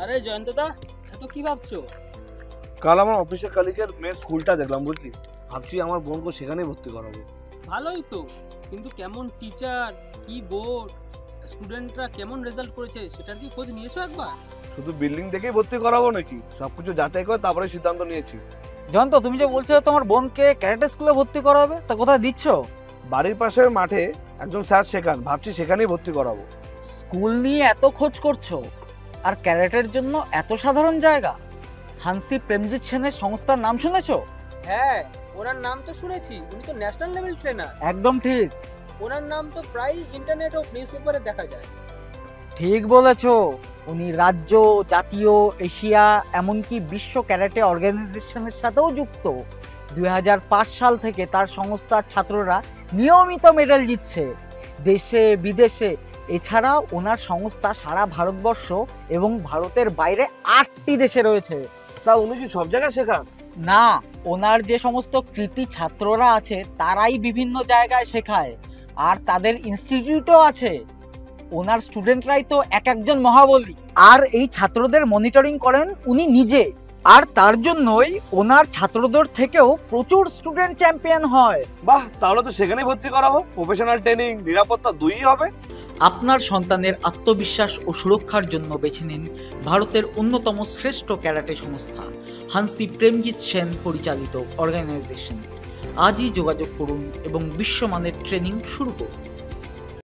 আরে জয়ন্তদা, এত কি ভাবছো? কাল আমার অফিসের কালিকের মেয়ের স্কুলটা দেখলাম, বুঝলি? ভাবছি আমার বোনকে সেখানেই ভর্তি করাবো। ভালোই তো, কিন্তু কেমন টিচার, কি বোর্ড, স্টুডেন্টরা কেমন রেজাল্ট করেছে সেটার কি খোঁজ নিয়েছো একবার? শুধু বিল্ডিং দেখেই ভর্তি করাবো নাকি? সবকিছু যাচাই করে তারপরে সিদ্ধান্ত নিয়েছি। জয়ন্ত, তুমি যে বলছো তোমার বোনকে ক্যারাটে স্কুলে ভর্তি করাবে, তা কোথায় দিচ্ছ? বাড়ির পাশের মাঠে একজন স্যার শেখান, ভাবছি সেখানেই ভর্তি করাবো। স্কুল নিয়ে এত খোঁজ করছো আর ক্যারাটের জন্য এত সাধারণ জায়গা? হানসি প্রেমজিৎ সেনের সংস্থার নাম শুনেছো? হ্যাঁ, ওনার নাম তো শুনেছি। উনি তো ন্যাশনাল লেভেল ট্রেনার। একদম ঠিক। ওনার নাম তো প্রায় ইন্টারনেট ও নিউজ পেপারে দেখা যায়। ঠিক বলেছো। উনি রাজ্য, জাতীয়, এশিয়া, এমনকি বিশ্ব ক্যারাটে অর্গানাইজেশনের সাথেও যুক্ত। 2005 সাল থেকে তার সংস্থার ছাত্ররা নিয়মিত মেডেল জিতছে দেশে বিদেশে। এছাড়া ওনার সংস্থা সারা ভারতবর্ষ এবং ভারতের বাইরে 8টি দেশে রয়েছে। তা উনি কি সব জায়গায় শেখান? না, ওনার যে সমস্ত কৃতী ছাত্ররা আছে তারাই বিভিন্ন জায়গায় শেখায়, আর তাদের ইনস্টিটিউটও আছে। ওনার স্টুডেন্টরাই তো এক একজন মহাবলী, আর এই ছাত্রদের মনিটরিং করেন উনি নিজে। আর তার জন্যই ওনার ছাত্রদের থেকেও প্রচুর স্টুডেন্ট চ্যাম্পিয়ন হয়। বাহ, তাহলে তো সেখানেই ভর্তি করাবো। প্রফেশনাল ট্রেনিং, নিরাপত্তা দুইই হবে। আপনার সন্তানের আত্মবিশ্বাস ও সুরক্ষার জন্য বেছে নিন ভারতের অন্যতম শ্রেষ্ঠ ক্যারাটে সংস্থা হানসি প্রেমজিৎ সেন পরিচালিত অর্গানাইজেশন। আজই যোগাযোগ করুন এবং বিশ্বমানের ট্রেনিং শুরু করুন।